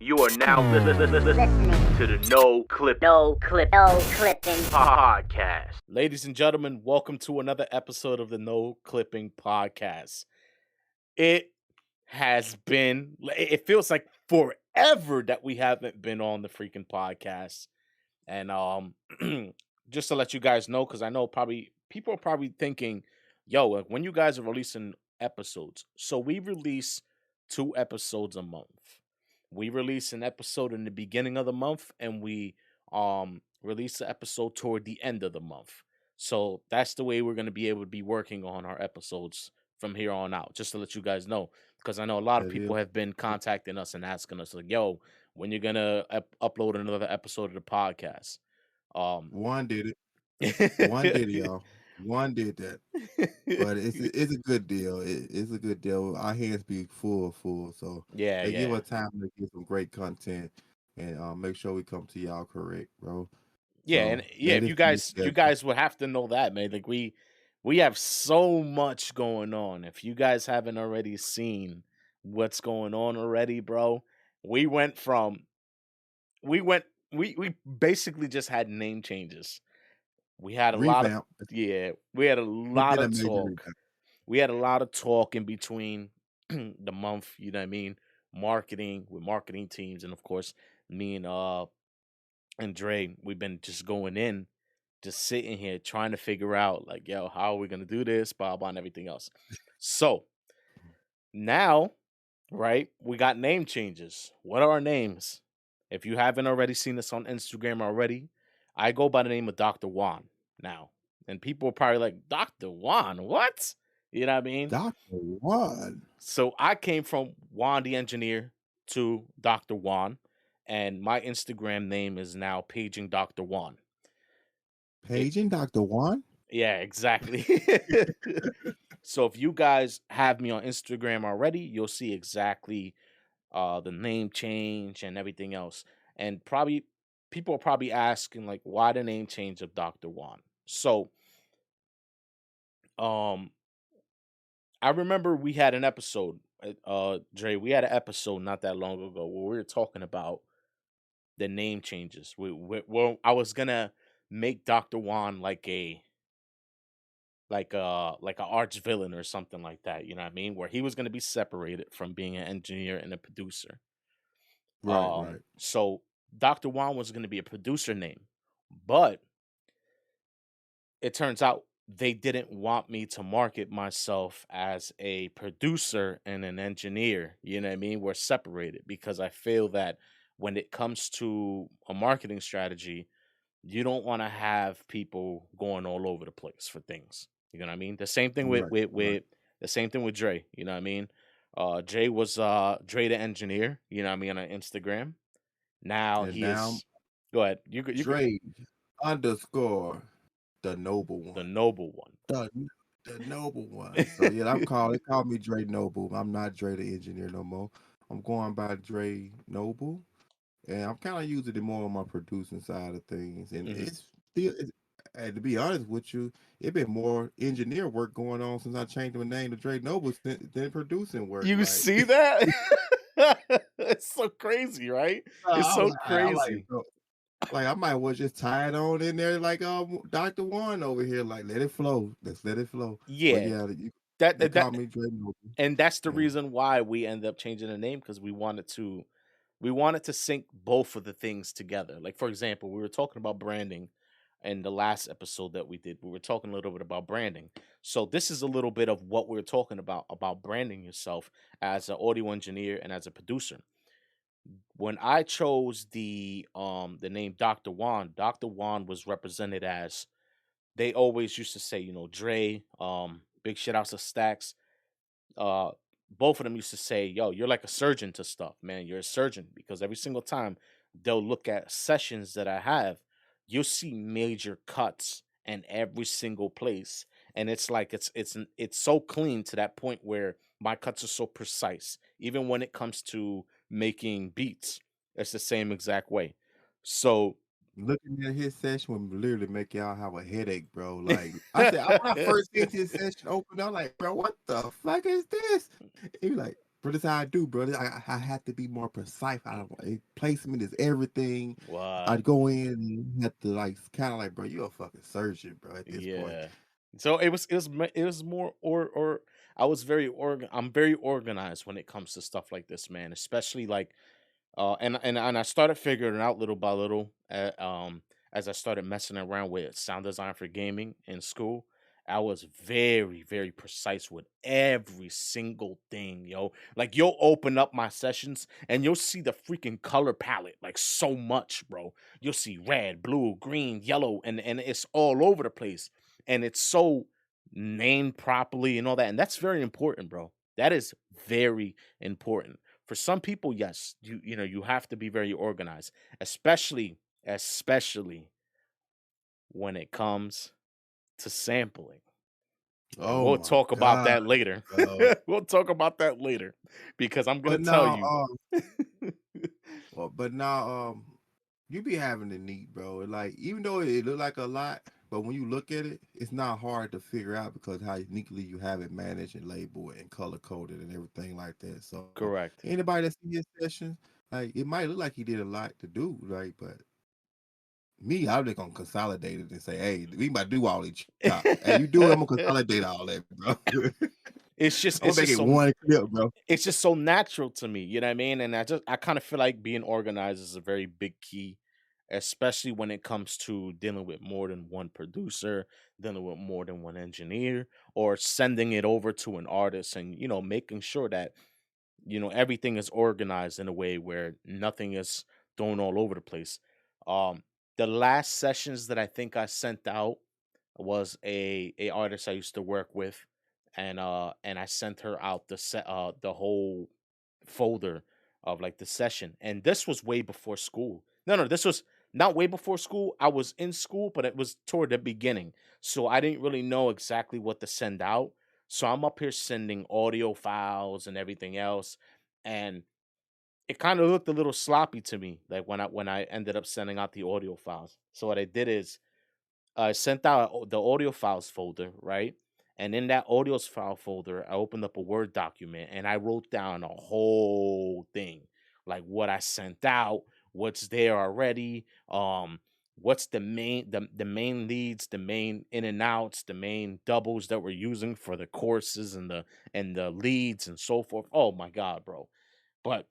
You are now listening to the No Clipping Podcast. Ladies and gentlemen, welcome to another episode of the No Clipping Podcast. It feels like forever that we haven't been on the freaking podcast. And just to let you guys know, because I know probably people are probably thinking, yo, like, when you guys are releasing episodes. So we release 2 episodes a month. We release an episode in the beginning of the month, and we release the episode toward the end of the month. So that's the way we're going to be able to be working on our episodes from here on out, just to let you guys know, because I know a lot of people have been contacting us and asking us, like, yo, when you're going to upload another episode of the podcast. One did it. One did, y'all. One did that. But it's a good deal. It's a good deal. Our hands be full. So they give us time to get some great content and make sure we come to y'all correct, bro. Yeah, So and yeah, if you guys would have to know that, man. Like we have so much going on. If you guys haven't already seen what's going on already, bro, we basically just had name changes. We had a lot of we had a lot of talk. We had a lot of talk in between the month, you know what I mean? Marketing with marketing teams, and of course, me and Dre, we've been just going in, just sitting here trying to figure out, like, yo, how are we gonna do this, blah blah, and everything else. So now, right, we got name changes. What are our names? If you haven't already seen us on Instagram already, I go by the name of Dr. Juan now. And people are probably like, Dr. Juan, what? You know what I mean? Dr. Juan. So I came from Juan the engineer to Dr. Juan, and my Instagram name is now Paging Dr. Juan. Paging Dr. Juan? Yeah, exactly. So if you guys have me on Instagram already, you'll see exactly the name change and everything else. And probably people are probably asking, like, why the name change of Dr. Juan? So I remember we had an episode, Dre, we had an episode not that long ago where we were talking about the name changes. I was gonna make Dr. Juan like a arch villain or something like that, you know what I mean? Where he was gonna be separated from being an engineer and a producer. Right. So Dr. Juan was gonna be a producer name, but it turns out they didn't want me to market myself as a producer and an engineer. You know what I mean? We're separated because I feel that when it comes to a marketing strategy, you don't want to have people going all over the place for things. You know what I mean? The same thing with the same thing with Dre. You know what I mean? Dre was Dre the engineer. You know what I mean, on Instagram. Now Go ahead. You Dre _ the noble one. The noble one. The noble one. So yeah, they call me Dre Noble. I'm not Dre the engineer no more. I'm going by Dre Noble. And I'm kind of using it more on my producing side of things. And and to be honest with you, it's been more engineer work going on since I changed my name to Dre Noble than producing work. You see that? It's so crazy, right? It's so crazy. I might well just tie it on in there like Dr. Juan over here. Like, let it flow. Let's let it flow. Yeah. But yeah, call me Dre Noble. And that's the reason why we ended up changing the name, because we wanted to sync both of the things together. Like, for example, we were talking about branding in the last episode that we did. We were talking a little bit about branding. So this is a little bit of what we're talking about branding yourself as an audio engineer and as a producer. When I chose the name Dr. Juan was represented as, they always used to say, you know, Dre, big shit outs to Stacks. Both of them used to say, yo, you're like a surgeon to stuff, man. You're a surgeon, because every single time they'll look at sessions that I have, you'll see major cuts in every single place. And it's like it's so clean to that point where my cuts are so precise. Even when it comes to making beats, it's the same exact way. So looking at his session would literally make y'all have a headache, bro. Like I said, when I first get his session open, I'm like, bro, what the fuck is this? He like, But that's how I do, brother. I have to be more precise. Placement is everything. I What? go in and have to like kind of like, bro, you're a fucking surgeon, bro. At this point, Yeah. So it was more or I was I'm very organized when it comes to stuff like this, man. Especially like and I started figuring it out little by little as I started messing around with sound design for gaming in school. I was very, very precise with every single thing, yo. Like you'll open up my sessions and you'll see the freaking color palette like so much, bro. You'll see red, blue, green, yellow, and it's all over the place. And it's so named properly and all that. And that's very important, bro. That is very important. For some people, yes, you have to be very organized, especially when it comes to sampling. And oh we'll my talk about god, that later. bro. We'll talk about that later because I'm gonna But tell now, you. but now, you be having it neat, bro. Like even though it look like a lot, but when you look at it, it's not hard to figure out because how neatly you have it managed and labeled and color coded and everything like that. So Correct. anybody that's in his session, like it might look like he did a lot to do, right? But me, I'm just gonna consolidate it and say, hey, we about to do all these chops. Hey, you do it, I'm gonna consolidate all that, bro. it's just I'm gonna it's make just it so one clip, bro. it's just so natural to me, you know what I mean? And I kind of feel like being organized is a very big key, especially when it comes to dealing with more than one producer, dealing with more than one engineer, or sending it over to an artist and making sure that everything is organized in a way where nothing is thrown all over the place. Um the last sessions that I think I sent out was a artist I used to work with, and I sent her out the whole folder of like the session. And this was way before school. No, this was not way before school. I was in school, but it was toward the beginning. So I didn't really know exactly what to send out. So I'm up here sending audio files and everything else. And it kind of looked a little sloppy to me, like when I ended up sending out the audio files. So what I did is I sent out the audio files folder, right? And in that audio file folder, I opened up a Word document and I wrote down a whole thing, like what I sent out, what's there already, what's the main leads, the main in and outs, the main doubles that we're using for the courses and the leads and so forth. Oh my god, bro. But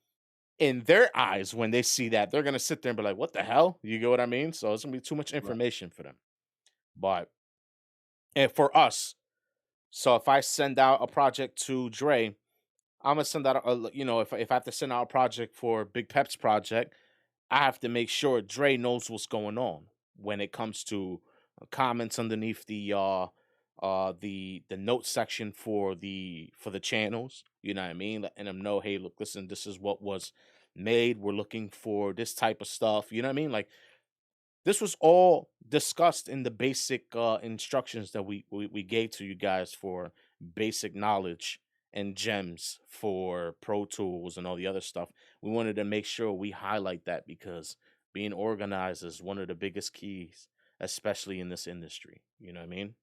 in their eyes, when they see that, they're gonna sit there and be like, "What the hell?" You get what I mean? So it's gonna be too much Right. information for them. But and for us, so if I send out a project to Dre, I'm gonna send out if I have to send out a project for Big Pep's project, I have to make sure Dre knows what's going on when it comes to comments underneath the note section for the channels. You know what I mean? Letting them know, hey, look, listen, this is what was made. We're looking for this type of stuff. You know what I mean? Like this was all discussed in the basic instructions that we gave to you guys for basic knowledge and gems for Pro Tools and all the other stuff. We wanted to make sure we highlight that because being organized is one of the biggest keys, especially in this industry. You know what I mean?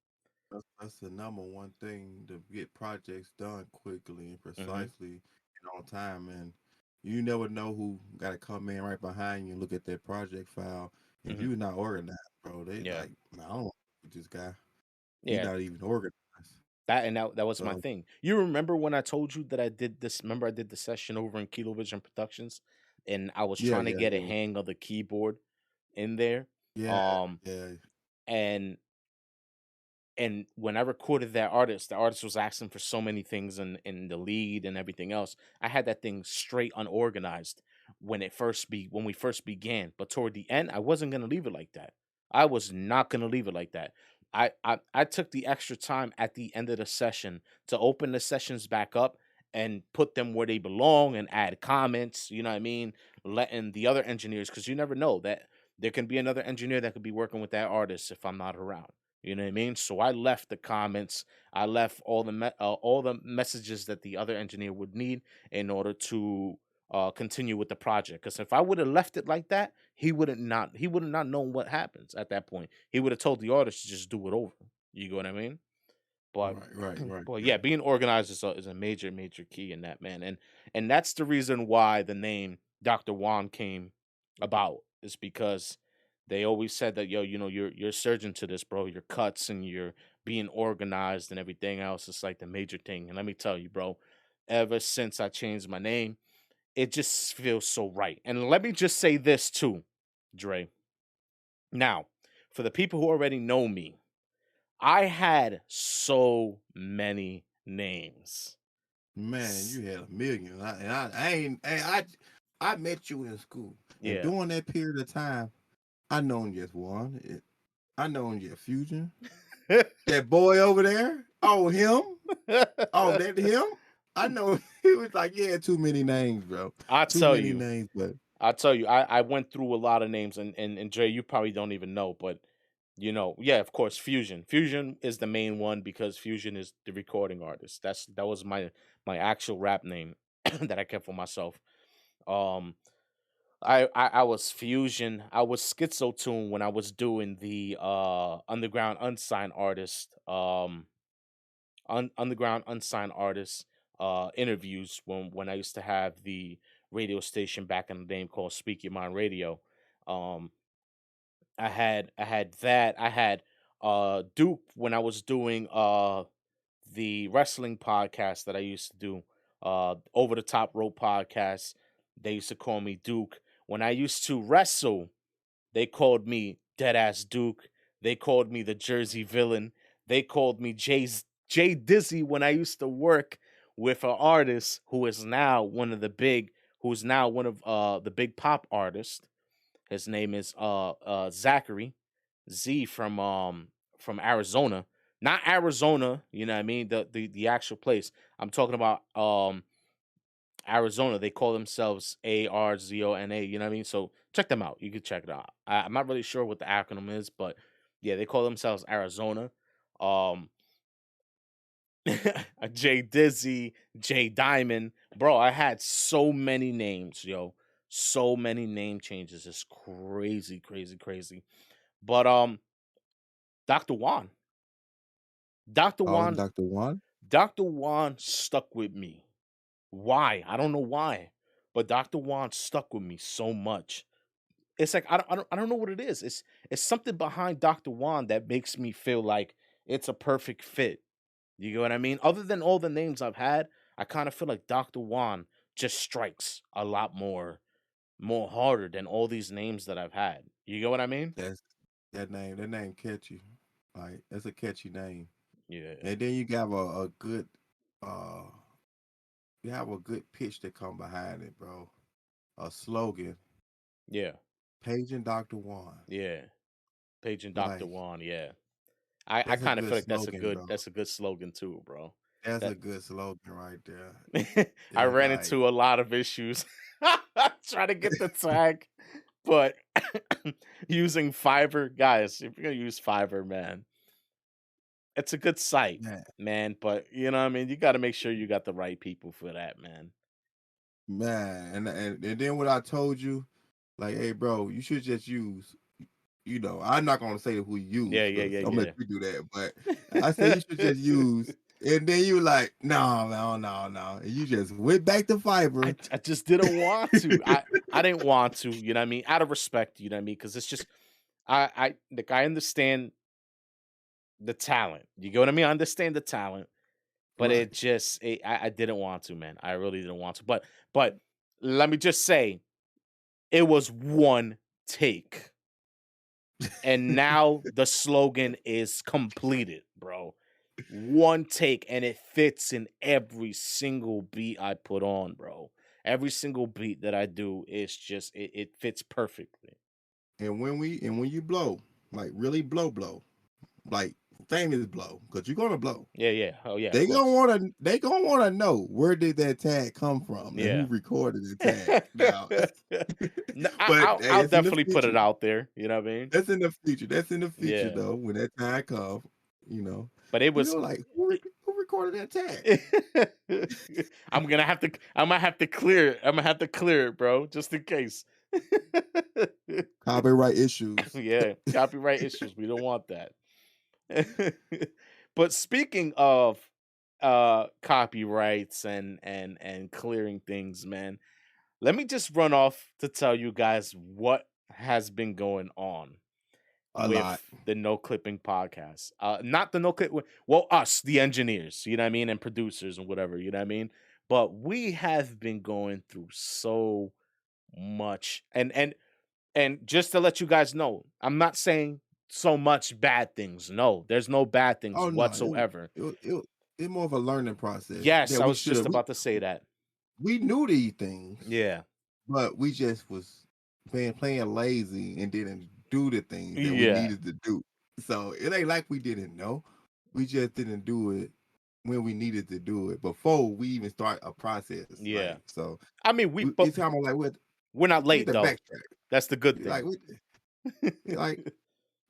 That's the number one thing to get projects done quickly and Mm-hmm. precisely and on time. And you never know who got to come in right behind you and look at that project file. If Mm-hmm. you're not organized, bro, they Yeah. like, "Man, I don't want this guy. He Yeah. not even organized." That was my So thing. You remember when I told you that I did this? Remember I did the session over in Kilo Vision Productions, and I was yeah, trying to yeah, get a yeah, hang of the keyboard in there. yeah, Um, yeah. and and when I recorded that artist, the artist was asking for so many things in the lead and everything else. I had that thing straight unorganized when we first began. But toward the end, I wasn't gonna leave it like that. I was not gonna leave it like that. I took the extra time at the end of the session to open the sessions back up and put them where they belong and add comments, you know what I mean? Letting the other engineers, because you never know that there can be another engineer that could be working with that artist if I'm not around. You know what I mean? So I left the comments. I left all the messages that the other engineer would need in order to continue with the project. Because if I would have left it like that, he would have not known what happens at that point. He would have told the artist to just do it over. You get what I mean? But Right. but Yeah. yeah, being organized is a major key in that, man. And that's the reason why the name Dr. Juan came about, is because they always said that, yo, you're surgeon to this, bro. Your cuts and your being organized and everything else is like the major thing. And let me tell you, bro, ever since I changed my name, it just feels so right. And let me just say this too, Dre. Now, for the people who already know me, I had so many names. Man, you had a million. I ain't. I met you in school, and Yeah. during that period of time, I known just one. I known just Fusion. That boy over there. Oh, him. Oh, that him. I know he was like, yeah, too many names, bro. I Too tell many you, names, but I went through a lot of names, and Jay, you probably don't even know, but yeah, of course, Fusion. Fusion is the main one because Fusion is the recording artist. That was my actual rap name that I kept for myself. Um, I was Fusion. I was Schizotune when I was doing the underground unsigned artist underground unsigned artist interviews when I used to have the radio station back in the day called Speak Your Mind Radio. Um, I had that. I had Duke when I was doing the wrestling podcast that I used to do, Over the Top Rope podcast. They used to call me Duke. When I used to wrestle, they called me Deadass Duke. They called me the Jersey Villain. They called me Jay Dizzy when I used to work with an artist who's now one of the big pop artists. His name is Zachary Z from Arizona. Not Arizona, you know what I mean? The actual place. I'm talking about Arizona. They call themselves Arzona, you know what I mean? So check them out. You can check it out. I'm not really sure what the acronym is, but yeah, they call themselves Arizona. Um Jay Dizzy, Jay Diamond. Bro, I had so many names, yo. So many name changes. It's crazy, crazy, crazy. But Dr. Juan. Dr. calling Juan, Dr. One. Dr. Juan stuck with me. Why? I don't know why. But Dr. Juan stuck with me so much. It's like I don't know what it is. It's something behind Dr. Juan that makes me feel like it's a perfect fit. You get what I mean? Other than all the names I've had, I kind of feel like Dr. Juan just strikes a lot more harder than all these names that I've had. You get what I mean? That's that name. That name catchy. Like that's a catchy name. Yeah. And then you got a good uh you have a good pitch that come behind it, bro. A slogan. Yeah. Page and Dr. One. Yeah. Page and Dr. Like Juan, yeah. I that's a kind of good feel like slogan, bro. that's a good slogan too, bro. That's a That good slogan right there. I It's ran like into a lot of issues trying to get the tag, but using Fiverr, guys, if you're gonna use Fiverr, man, it's a good site, man, man. But you know what I mean? You gotta make sure you got the right people for that, man. man. And then what I told you, like, hey bro, you should just use I'm not gonna say who you use Yeah, yeah, because yeah, I'm gonna yeah. let you do that, but I say you should just use and then you like, no. And you just went back to Fiverr. I just didn't want to. I didn't want to, you know what I mean? Out of respect, you know what I mean? Because it's just I understand the talent. You get what I mean? I understand the talent, but Right. I didn't want to, man. I really didn't want to. But let me just say, it was one take. And now the slogan is completed, bro. One take, and it fits in every single beat I put on, bro. Every single beat that I do is just it fits perfectly. And when you blow, like really blow, like famous blow, because you're gonna blow. Yeah, yeah. Oh yeah, of They gonna course. wanna know where did that tag come from and who Yeah. recorded the tag. Now, No, but hey, I'll it's in the definitely put it future. out there. You know what I mean? That's in the future. That's in the future Yeah. though. When that time comes, you know, But it was like who recorded that tag? I'm gonna have to clear it. I'm gonna have to clear it, bro, just in case. Copyright issues. Yeah, copyright issues. We don't want that. But speaking of copyrights and clearing things, man, let me just run off to tell you guys what has been going on A lot. with the No Clipping podcast. Not the No Clip, well, us, the engineers, you know what I mean, and producers and whatever, you know what I mean. But we have been going through so much, and just to let you guys know, I'm not saying so much bad things. No, there's no bad things Oh no, whatsoever. it more of a learning process Yes, that I we was should just have. about to say that. We knew these things, Yeah, but we just was playing lazy and didn't do the things that we yeah, needed to do. So it ain't like we didn't know. We just didn't do it when we needed to do it before we even start a process. yeah. Like so, I mean, but it's kind of like we're not we had late to though. backtrack. That's the good Like thing. like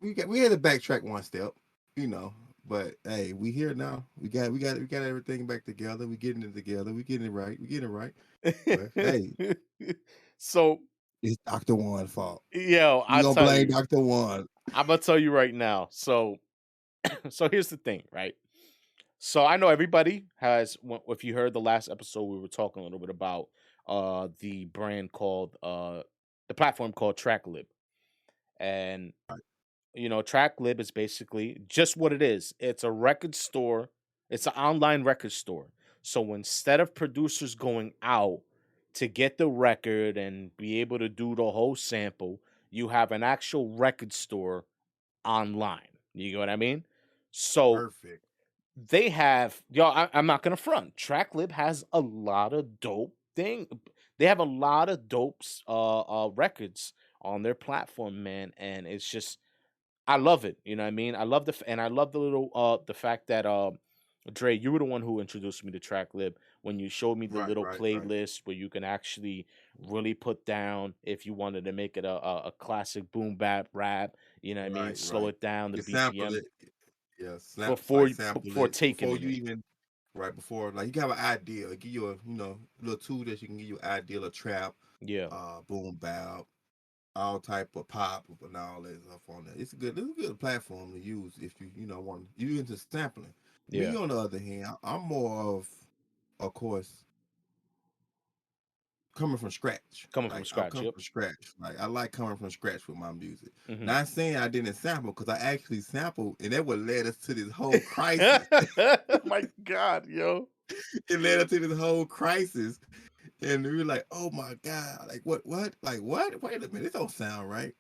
we had to backtrack one step, you know. But hey, we here now. We got everything back together. We getting it together. We getting it right. We getting it right. But hey, So, it's Dr. One's fault. yo, We I gonna tell blame you, Dr. One. I'm gonna tell you right now. So, so here's the thing, right? So I know everybody has. If you heard the last episode, we were talking a little bit about the brand called the platform called TrackLib, and TrackLib is basically just what it is. It's a record store. It's an online record store. So instead of producers going out to get the record and be able to do the whole sample, you have an actual record store online. You get what I mean? So Perfect. they have, I'm not gonna front. TrackLib has a lot of dope thing. They have a lot of dope records on their platform, man, and it's just I love it. You know what I mean? I love and I love the little the fact that Dre, you were the one who introduced me to TrackLib when you showed me the Right, little right, right, playlist where you can actually really put down if you wanted to make it a classic boom bap rap. You know what I mean? right, Slow right. it down, You the can sample BPM it. Yeah, before like sample before it taking before in you it. even right before like you can have an idea. Give you a little tool that you can give you an idea of trap, Yeah, boom bap, all type of pop and all that stuff on there. It's a good platform to use if want you into sampling. yeah. Me on the other hand, I'm more of course, coming from scratch. Coming from Like I'll scratch. come Yep. from scratch. Like I like coming from scratch with my music. Hmm. Not saying I didn't sample because I actually sampled, and that would led us to this whole crisis. My God, yo. It led us to this whole crisis, and we were like, "Oh my god! Like what? Like what? Wait a minute, this don't sound right."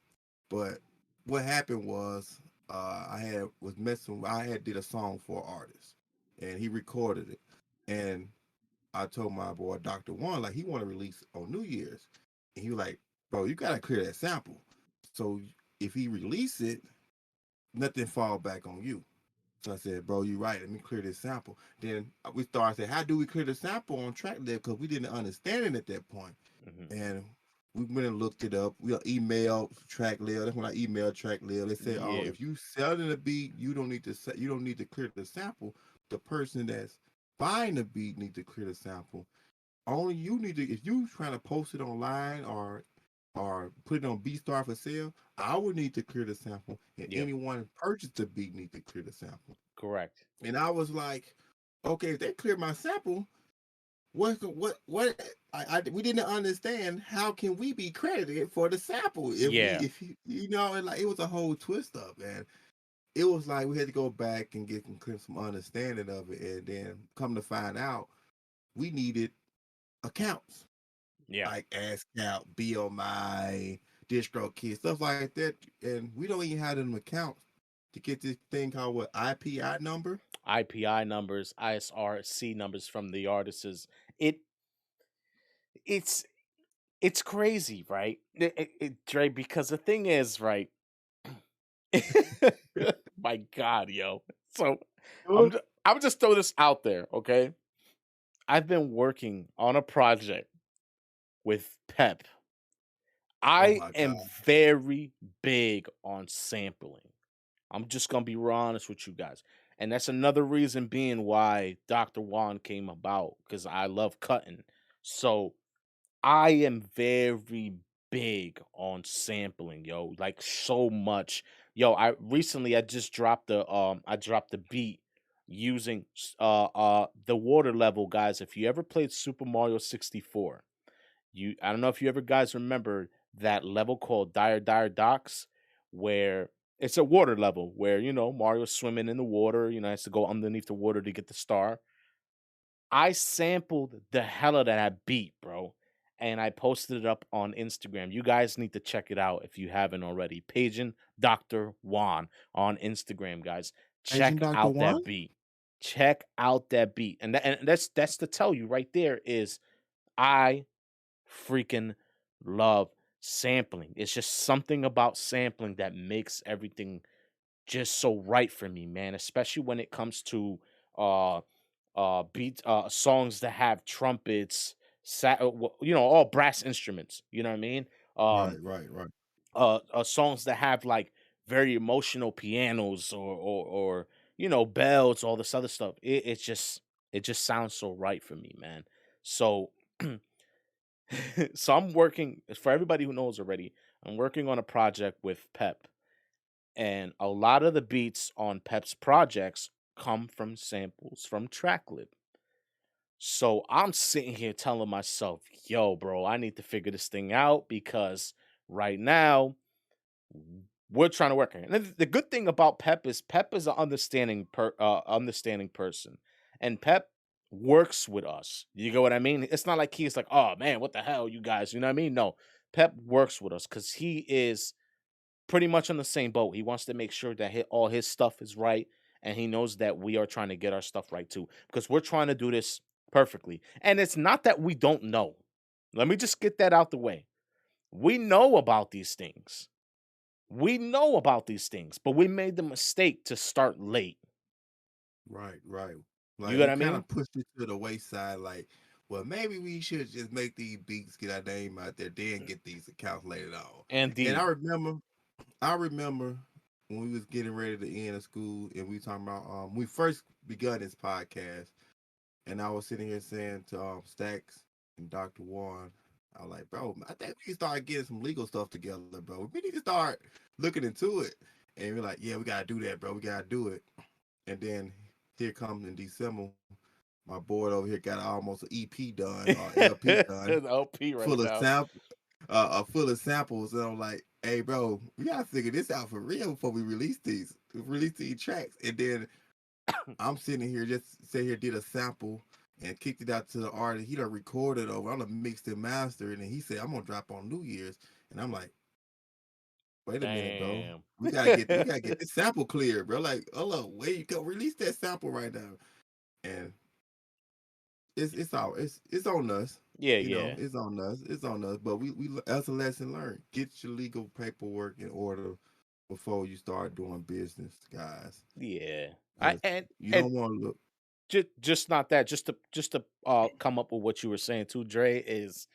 But what happened was, I had did a song for an artist, and he recorded it, and I told my boy Dr. One like he want to release on New Year's, and he was like, "Bro, you gotta clear that sample. So if he release it, nothing fall back on you." So I said, "Bro, you right. Let me clear this sample." Then we started saying, "How do we clear the sample on TrackLib?" Because we didn't understand it at that point, Hmm. and we went and looked it up. We emailed TrackLib. That's when I emailed TrackLib. They said, "Oh, Yeah, if you selling the beat, you don't need to clear the sample. The person that's buying the beat need to clear the sample. Only you need to, if you trying to post it online or put it on BeatStar for sale, I would need to clear the sample, and yep. anyone purchased the beat need to clear the sample." Correct. And I was like, "Okay, if they clear my sample, what? We didn't understand how can we be credited for the sample Yeah, if and like it was a whole twist up, man. It was like we had to go back and get some understanding of it, and then come to find out we needed accounts yeah. like ASCAP, BMI, DistroKid, stuff like that, and we don't even have them accounts to get this thing called what IPI number. IPI numbers, ISRC numbers from the artists. It it's it's crazy, right? Dre, because the thing is, right? My God, yo. So I'm just throw this out there, okay? I've been working on a project with Pep. Oh I my am god! very big on sampling. I'm just gonna be real honest with you guys. And that's another reason being why Dr. Juan came about, because I love cutting. So I am very big on sampling, yo. Like so much. Yo, I just dropped the beat using the water level, guys. If you ever played Super Mario 64, I don't know if you ever guys remember that level called Dire Docks, where it's a water level where Mario's swimming in the water, has to go underneath the water to get the star. I sampled the hell out of that beat, bro, and I posted it up on Instagram. You guys need to check it out if you haven't already. Paging Dr. Juan on Instagram, guys. Asian Check Dr. out One? that beat. Check out that beat. And that's to tell you right there is I freaking love sampling. It's just something about sampling that makes everything just so right for me, man, especially when it comes to uh beats songs that have trumpets, all brass instruments, you know what I mean? Um Right, right, right. songs that have like very emotional pianos or bells, all this other stuff. It just sounds so right for me, man. So so I'm working for everybody who knows already. I'm working on a project with Pep, and a lot of the beats on Pep's projects come from samples from TrackLib. So I'm sitting here telling myself, yo, bro, I need to figure this thing out because right now we're trying to work on it. And the good thing about Pep is an understanding person, and Pep works with us. You get what I mean? It's not like he's like, oh man, what the hell, you guys? You know what I mean? No, Pep works with us because he is pretty much on the same boat. He wants to make sure that all his stuff is right, and he knows that we are trying to get our stuff right too, because we're trying to do this perfectly. And it's not that we don't know. Let me just get that out the way. We know about these things. We know about these things, but we made the mistake to start late. Right, right. You Like get we what I kind mean? of pushed it to the wayside. Like, well, maybe we should just make these beats, get our name out there, then get these accounts later on. And Indeed. I remember when we was getting ready to end of school, and we talking about we first begun this podcast, and I was sitting here saying to Stacks and Dr. Warren, I was like, bro, I think we need to start getting some legal stuff together, bro. We need to start looking into it. And we're like, yeah, we gotta do that, bro. We gotta do it. And then here comes in December, my board over here got almost an EP done or LP done, LP right full of now. full of samples. And I'm like, hey, bro, we gotta figure this out for real before we release these tracks. And then I'm sitting here, just say here, did a sample and kicked it out to the artist. He done recorded over. I'm gonna mix and master it, and he said I'm gonna drop on New Year's. And I'm like, wait a minute, bro. Damn. We gotta get this sample clear, bro. Like, hold up, where you go? Release that sample right now. And it's on us. Yeah, You know, yeah, it's on us. It's on us. But we as a lesson learned, get your legal paperwork in order before you start doing business, guys. yeah. I Because you and don't want to look just not that. Just to come up with what you were saying too, Dre, is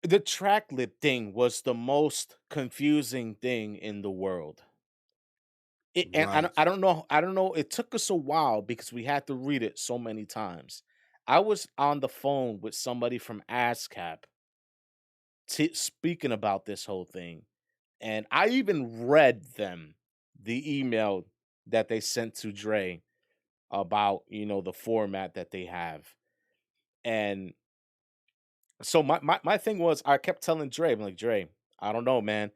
the track lip thing was the most confusing thing in the world. And right. I don't know. It took us a while because we had to read it so many times. I was on the phone with somebody from ASCAP speaking about this whole thing, and I even read them the email that they sent to Dre about the format that they have. And so my thing was, I kept telling Dre, I'm like, Dre, I don't know, man.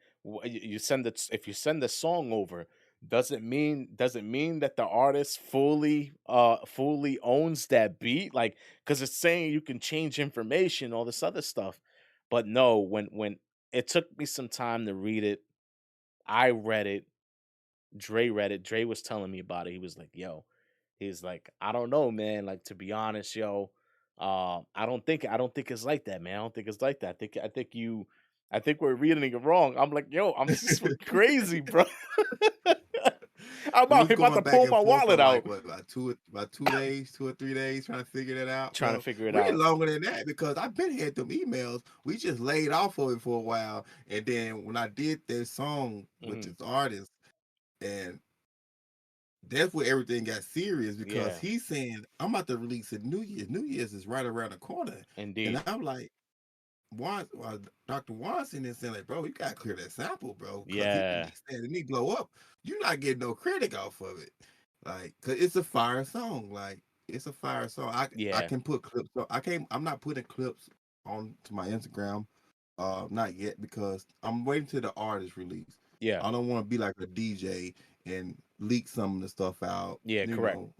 You send it, if you send the song over, does it mean that the artist fully owns that beat? Like, because it's saying you can change information, all this other stuff. But no, when it took me some time to read it, I read it, Dre read it. Dre was telling me about it. He was like, yo, he's like, I don't know, man. Like, to be honest, yo, I don't think it's like that, man. I don't think it's like that. I think we're reading it wrong. I'm like, yo, I'm just crazy, bro. I'm We out was here about going to back pull and my forth for wallet like out, what about 2 days, 2 or 3 days trying to figure that out, trying to bro. figure it Way out. longer than that because I've been had them emails. We just laid off of it for a while, and then when I did that song with Hmm. this artist, and that's where everything got serious because Yeah, he's saying I'm about to release it New Year's. New Year's is right around the corner, and indeed. I'm like, Dr. Watson is saying like, bro, you gotta clear that sample, bro, because he Yeah, released that and he blow up. You're not getting no credit off of it. Like, cause it's a fire song. Like, it's a fire song. I Yeah. can put clips. So I can't. I'm not putting clips on to my Instagram. Not yet because I'm waiting till the artist release. Yeah. I don't want to be like a DJ and leak some of the stuff out. Yeah, You correct. know,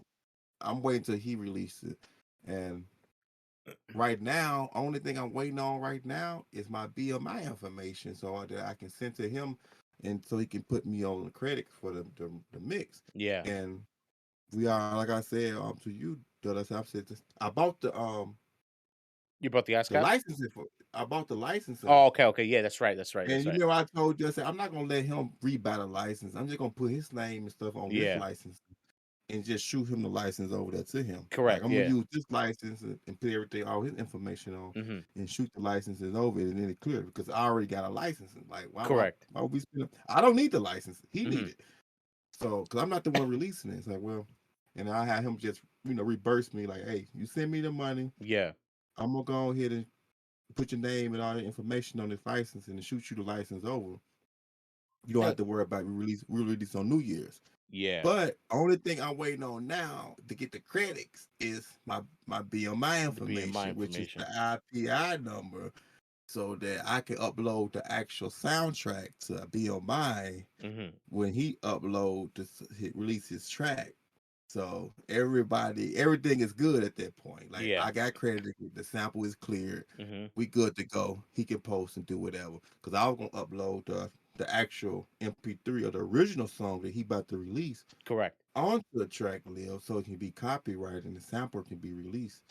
I'm waiting till he releases it. And right now, only thing I'm waiting on right now is my BMI information so that I can send to him, and so he can put me on the credits for the mix. Yeah. And we are, like I said, to you, Douglas, I've said this. You brought the The ASCAP? licensing for I bought the licensing. Oh, okay, okay. Yeah, that's right. That's right. And That's you right. know, I told you, I said, I'm not gonna let him rebuy the license. I'm just gonna put his name and stuff on this Yeah. license and just shoot him the license over there to him. Like, Correct. I'm gonna Yeah. use this license and put everything, all his information on, Mm-hmm. and shoot the licenses over it, and then it clear because I already got a license. Like, Correct. why would we spend? I don't need the license. He Mm-hmm. need it. So, because I'm not the one releasing it. It's like, well, and I had him just reimburse me like, hey, you send me the money, Yeah. I'm gonna go ahead and put your name and all the information on this license and shoot you the license over. You don't have Hey. to worry about we release on New Year's. Yeah. But only thing I'm waiting on now to get the credits is my BMI The BMI information, which is the information. IPI number, so that I can upload the actual soundtrack to BMI Mm-hmm. when he release his track. So everything is good at that point. Like, Yeah. I got credited, the sample is cleared, Mm-hmm. we good to go. He can post and do whatever. Cause I was gonna upload the actual MP3 of the original song that he about to release Correct. onto the TrackLib so it can be copyrighted and the sample can be released,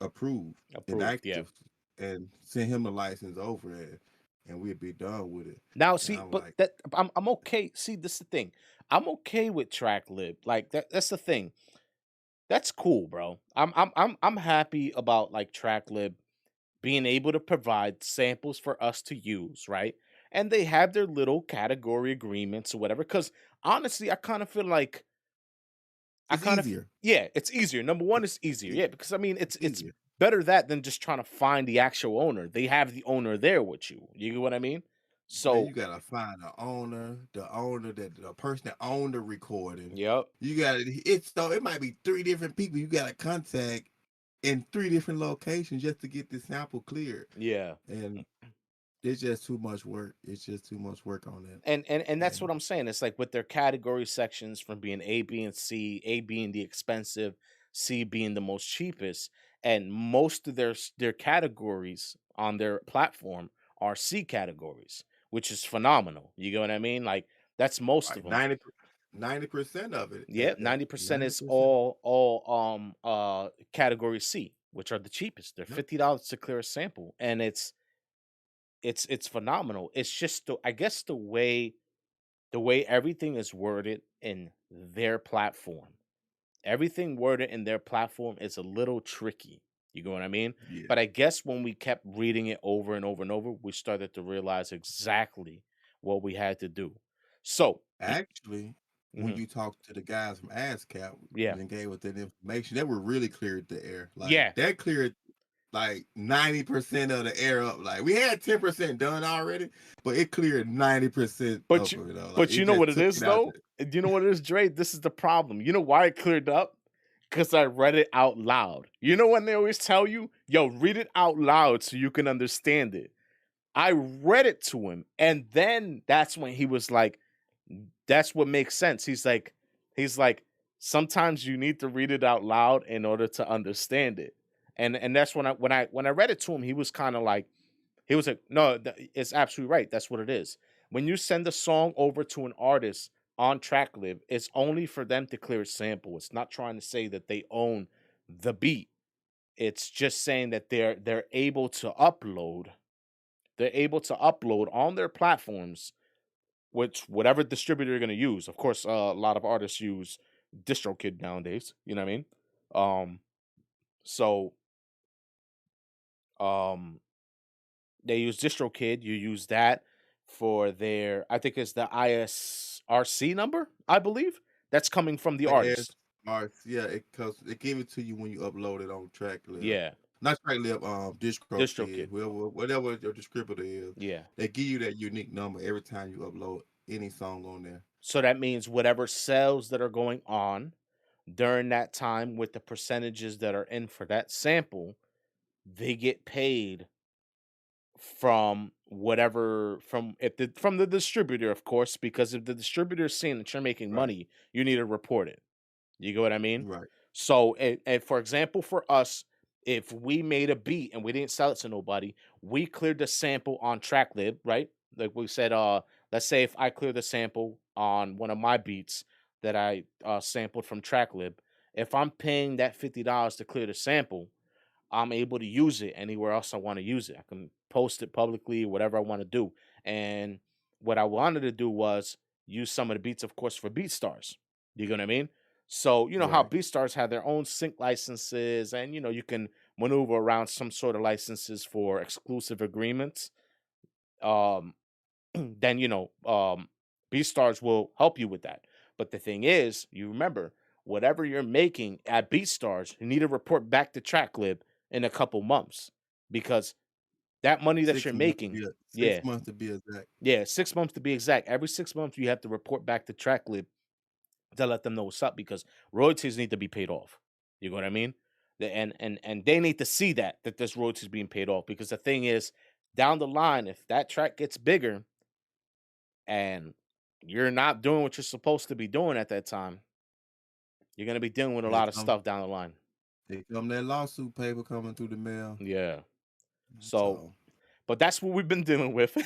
approved and Approved. Yeah. active, and send him the license over it, and we'd be done with it. Now, And see, I'm but like, I'm okay. See, this is the thing. I'm okay with TrackLib. Like that's the thing. That's cool, bro. I'm happy about like TrackLib being able to provide samples for us to use, right? And they have their little category agreements or whatever. Because honestly, I kind of feel like I it's kind of easier. yeah, it's easier. Number one, it's easier. It- Yeah, because I mean, it's it's easier. better that than just trying to find the actual owner. They have the owner there with you. You get what I mean? Man, So, you gotta find the owner that the person that owned the recording. yep, You gotta it's so it might be three different people you gotta contact in three different locations just to get this sample cleared. yeah. And it's just too much work. It's just too much work on that. And that's what And I'm saying. It's like with their category sections from being A, B, and C, A being the expensive, C being the most cheapest, and most of their categories on their platform are C categories, which is phenomenal. You get what I mean? Like that's most of like them. 90% of it Yeah, at that. 90% is 90%. all category C, which are the cheapest. They're Yep. $50 to clear a sample, and it's phenomenal. It's just I guess the way everything is worded in their platform. Everything worded in their platform is a little tricky. You know what I mean? Yeah. But I guess when we kept reading it over and over and over, we started to realize exactly what we had to do. So, Actually, when mhm, you talk to the guys from ASCAP yeah, and gave us that information, that would really cleared the air. Like, yeah. that cleared like 90% of the air up. Like, we had 10% done already, but it cleared 90% But of you, it. Like, but it you know just what it took is it out though. And you know what it is, Dre? This is the problem. You know why it cleared up? Because I read it out loud. You know when they always tell you, "Yo, read it out loud so you can understand it." I read it to him, and then that's when he was like, "That's what makes sense." He's like, sometimes you need to read it out loud in order to understand it, and that's when I read it to him, he was like, "No, it's absolutely right. That's what it is. When you send a song over to an artist on TrackLib, it's only for them to clear a sample. It's not trying to say that they own the beat. It's just saying that they're able to upload." They're able to upload on their platforms, which whatever distributor you're going to use. Of course, a lot of artists use DistroKid nowadays. You know what I mean? So um, they use DistroKid. You use that for their, I think it's the ISRC number, I believe. That's coming from the artist. Yeah, cause it give it to you when you upload it on TrackLib. Yeah, Not TrackLib, DistroKid, DistroKid. whatever your distributor is. Yeah, They give you that unique number every time you upload any song on there. So that means whatever sales that are going on during that time with the percentages that are in for that sample, they get paid from whatever from the distributor, of course, because if the distributor is seeing that you're making Right. money, you need to report it. You get what I mean? Right. So, and for example, for us, if we made a beat and we didn't sell it to nobody, we cleared the sample on TrackLib, right? Like we said, let's say if I clear the sample on one of my beats that I sampled from TrackLib, if I'm paying that $50 to clear the sample, I'm able to use it anywhere else I want to use it. I can post it publicly, whatever I want to do. And what I wanted to do was use some of the beats, of course, for BeatStars. You get what I mean? So, you know how Right. BeatStars have their own sync licenses, and you can maneuver around some sort of licenses for exclusive agreements. Um, then BeatStars will help you with that. But the thing is, you remember, whatever you're making at BeatStars, you need to report back to TrackLib in a couple months because that money that you're 6 months to making, be yeah, 6 months to be exact. yeah, 6 months to be exact. Every 6 months, you have to report back to TrackLib to let them know what's up because royalties need to be paid off. You know what I mean? And they need to see that this royalties being paid off because the thing is, down the line, if that track gets bigger and you're not doing what you're supposed to be doing at that time, you're gonna be dealing with a Here lot of come stuff down the line. here come that lawsuit paper coming through the mail. Yeah. So, So but that's what we've been dealing with,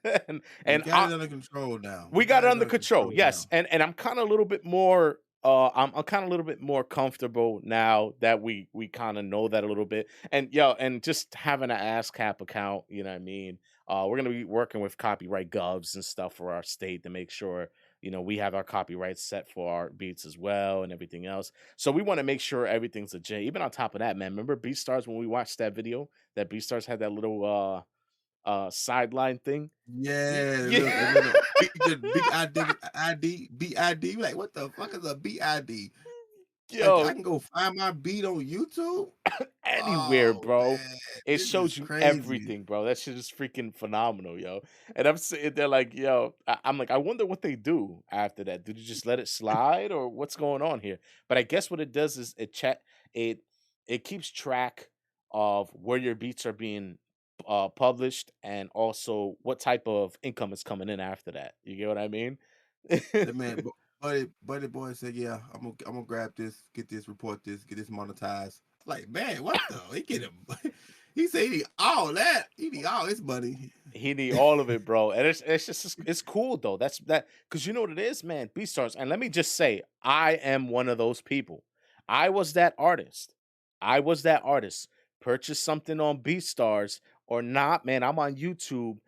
and we and got I, it under control now. We we got got it it under under control, control yes, now. and I'm kind of a little bit more. I'm kind of a little bit more comfortable now that we kind of know that a little bit, and just having an ASCAP account, you know what I mean. We're gonna be working with copyright govs and stuff for our state to make sure we have our copyrights set for our beats as well and everything else. So we want to make sure everything's legit. Even on top of that, man, remember BeatStars when we watched that video that BeatStars had that little sideline thing? Yeah, Yeah. and look, big BID. Like, what the fuck is a BID? Like, I Yo, can go find my beat on YouTube. anywhere, Oh bro. man, It this is shows you crazy. everything, bro. That shit is freaking phenomenal, yo. And I'm sitting there like, yo, I'm like, I wonder what they do after that. Do they just let it slide or what's going on here? But I guess what it does is it it keeps track of where your beats are being published and also what type of income is coming in after that. You get what I mean? That man, buddy boy said, "Yeah, I'm gonna grab this, get this, report this, get this monetized." Like, man, what the? He get him. He said he need all that. He need all his money. He need all of it, bro. And it's just it's cool though. That's that because you know what it is, man. BeatStars. And let me just say, I am one of those people. I was that artist. I was that artist. Purchase something on BeatStars or not, man. I'm on YouTube,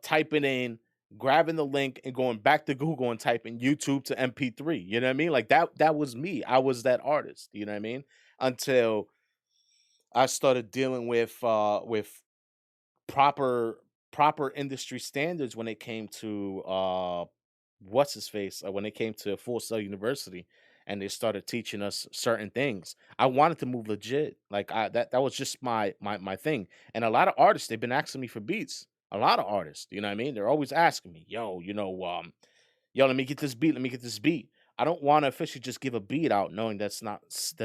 typing in, grabbing the link and going back to Google and typing YouTube to MP3. You know what I mean? Like that was me. I was that artist. You know what I mean? Until I started dealing with proper proper industry standards when it came to what's his face when it came to Full Sail University and they started teaching us certain things. I wanted to move legit. Like that was just my thing. And a lot of artists they've been asking me for beats. A lot of artists, you know what I mean? They're always asking me, yo, let me get this beat, let me get this beat. I don't want to officially just give a beat out knowing the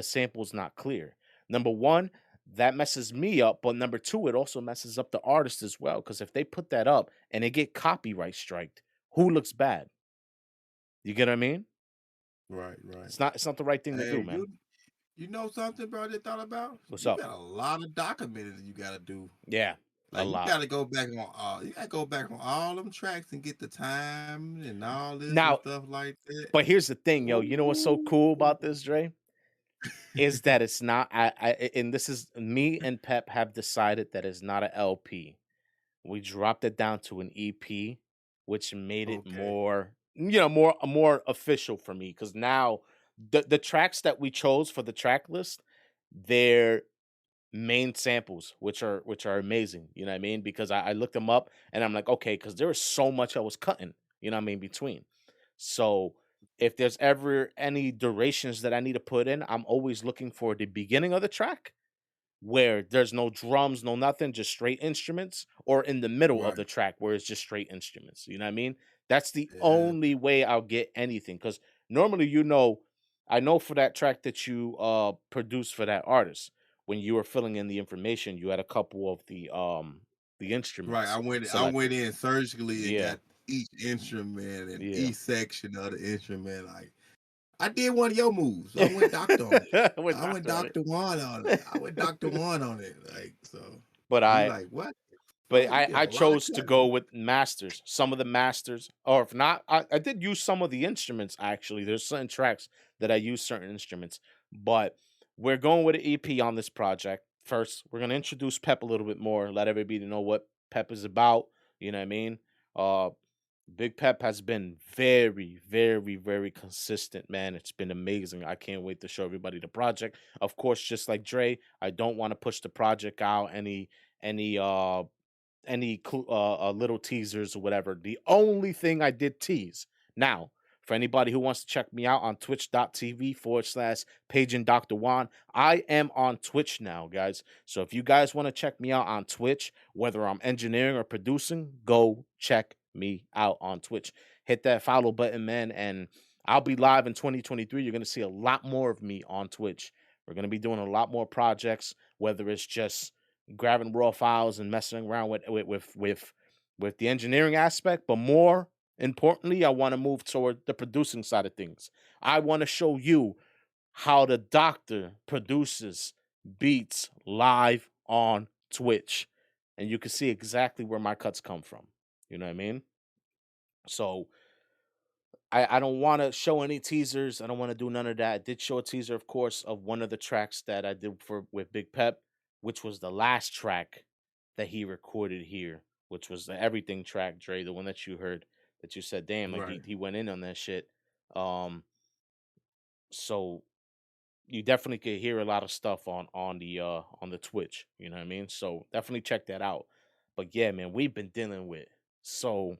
sample's not clear. Number one, that messes me up, but number two, it also messes up the artist as well. Because if they put that up and they get copyright striked, who looks bad? You get what I mean? Right, right. It's not the right thing to do, Hey, man. you know something, bro? They thought about. What's You up? got a lot of documenting that you got to do. Yeah, a Like you lot. got to go back on all. You got to go back on all them tracks and get the time and all this and Now, stuff like that. but here's the thing, yo. You know what's so Ooh. cool about this, Dre? Is that it's not and this is me and Pep have decided that it's not a LP. We dropped it down to an EP, which made it Okay. more official for me because now the tracks that we chose for the track list, they're main samples, which are amazing. You know what I mean? Because I looked them up and I'm like, okay, because there was so much I was cutting, you know what I mean, between. So if there's ever any durations that I need to put in, I'm always looking for the beginning of the track where there's no drums, no nothing, just straight instruments, or in the middle of Right. the track where it's just straight instruments. You know what I mean? That's the Yeah. only way I'll get anything. Because normally, I know for that track that you produced for that artist, when you were filling in the information, you had a couple of the Right. I instruments went I went selected. in surgically and Yeah, got each instrument and yeah. each section of the instrument. Like I did one of your moves. I went doctor on it. With I went Doctor on it. Doctor One on it. I went Doctor One on it. Like so. but You I like what? but Fuck, you I did I a lot of chose to go cutting. with masters. Some of the masters, or if not, I did use some of the instruments. Actually, there's certain tracks that I use certain instruments, but we're going with an EP on this project. First, we're gonna introduce Pep a little bit more, let everybody know what Pep is about. You know what I mean? Uh, Big Pep has been very, very, very consistent, man. It's been amazing. I can't wait to show everybody the project. Of course, just like Dre, I don't want to push the project out any little teasers or whatever. The only thing I did tease. Now, for anybody who wants to check me out on twitch.tv/Paging Dr. Juan, I am on Twitch now, guys. So if you guys want to check me out on Twitch, whether I'm engineering or producing, go check me out on Twitch. Hit that follow button, man, and I'll be live in 2023. You're going to see a lot more of me on Twitch. We're going to be doing a lot more projects, whether it's just grabbing raw files and messing around with the engineering aspect, but more importantly, I want to move toward the producing side of things. I want to show you how the doctor produces beats live on Twitch, and you can see exactly where my cuts come from. You know what I mean? So I don't want to show any teasers. I don't want to do none of that. I did show a teaser, of course, of one of the tracks that I did for with Big Pep, which was the last track that he recorded here, which was the everything track, Dre, the one that you heard that you said, damn, like he, Right. he went in on that shit. Um, so you definitely could hear a lot of stuff on the Twitch, you know what I mean? So definitely check that out. But yeah, man, we've been dealing with so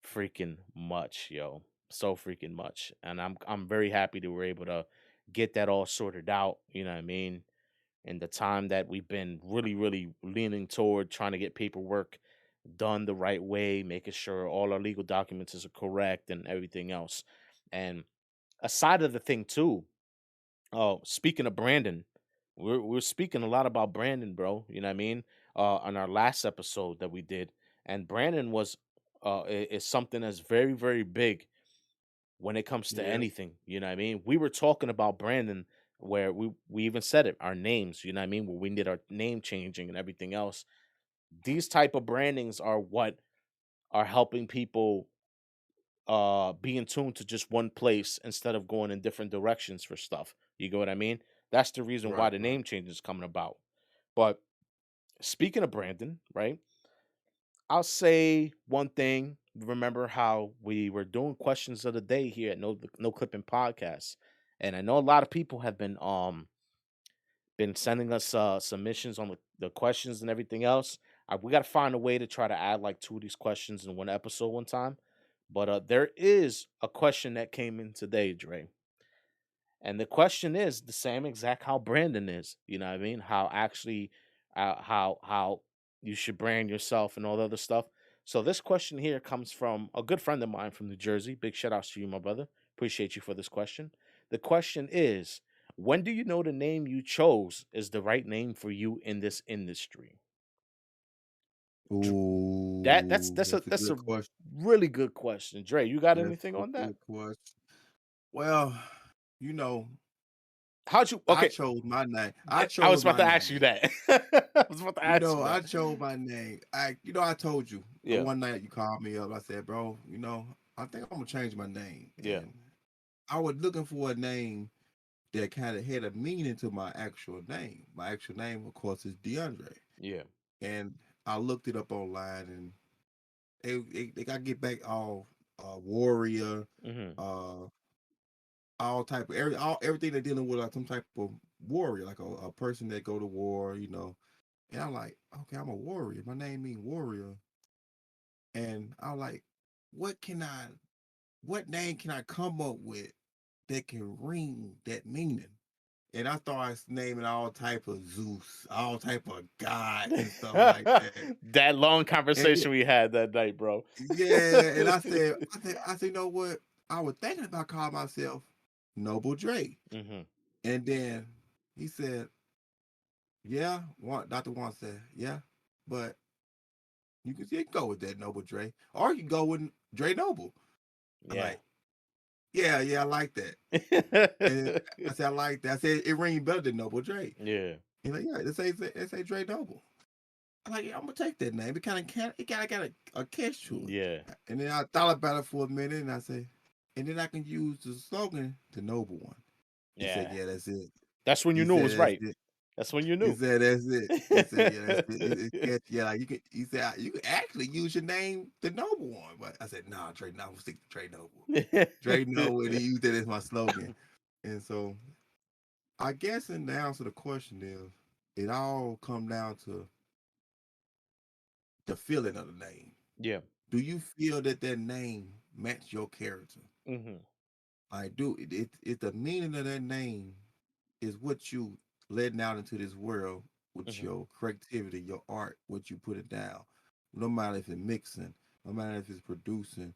freaking much, yo. So freaking much. And I'm very happy that we're able to get that all sorted out, you know what I mean? And the time that we've been really, really leaning toward trying to get paperwork done the right way, making sure all our legal documents is correct and everything else. And aside of the thing too, oh, speaking of Brandon, we're speaking a lot about Brandon, bro. You know what I mean? On our last episode that we did, and Brandon was is something that's very very big when it comes to Yeah. anything. You know what I mean? We were talking about Brandon where we even said it, our names. You know what I mean? Where we did our name changing and everything else. These type of brandings are what are helping people be in tune to just one place instead of going in different directions for stuff. You get what I mean? That's the reason why Right. the Right. name change is coming about. But speaking of Brandon, right? I'll say one thing. Remember how we were doing questions of the day here at No Clipping Podcast, and I know a lot of people have been sending us submissions on the questions and everything else. We got to find a way to try to add like two of these questions in one episode one time. But there is a question that came in today, Dre. And the question is the same exact how Brandon is. You know what I mean? How actually, how you should brand yourself and all the other stuff. So this question here comes from a good friend of mine from New Jersey. Big shout outs to you, my brother. Appreciate you for this question. The question is, when do you know the name you chose is the right name for you in this industry? Dr- That that's Ooh, that's a that's a that's good a question. really good question. Dre, you got That's anything a on that? good question. Well, you know, How'd you I okay? chose my name. I I was chose about my to ask you name. that. I was about to You ask you know, I that. chose my name. I told you Yeah, one night you called me up. I said, bro, I think I'm gonna change my name. yeah, And I was looking for a name that kind of had a meaning to my actual name. My actual name, of course, is DeAndre. yeah. And I looked it up online, and they got to get back all warrior, Hmm. uh, all type of everything they're dealing with, like some type of warrior, like a person that go to war. And I'm like, okay, I'm a warrior. My name means warrior. And I'm like, what can I, what name can I come up with that can ring that meaning? and I started naming all type of Zeus, all type of gods and stuff like that. That long And conversation we had that night, bro. yeah, and I said, you know what? I was thinking about calling myself Noble Dre. Mm-hmm. And then he said, yeah, Dr. Juan said, yeah, but you can go with that Noble Dre. Or you can go with Dre Noble. I'm Yeah. like, yeah, I like that. And I said, I like that. I said, it rings better than Noble Dre. Yeah. He's like, yeah, it say Dre Noble. I'm like, yeah, I'm gonna take that name. It kind of got a catch to it. Yeah. And then I thought about it for a minute, and I said, and then I can use the slogan, the Noble One. He said, Yeah. yeah, that's it. That's when you He knew it said, was that's right. it. That's when you He knew. said, that's it. He said, yeah, that's it. It's catchy. Yeah, like you can. He said, you can actually use your name, the Noble One. But I said, nah, Dre, nah, I'm gonna stick to Dre Noble. Dre Noble, and he used that as my slogan. And so, I guess, in the answer to the question is, it all come down to the feeling of the name. Yeah. Do you feel that name match your character? Mm-hmm. I do. It the meaning of that name is what you letting out into this world with Mm-hmm. your creativity, your art, what you put it down. No matter if it's mixing, no matter if it's producing,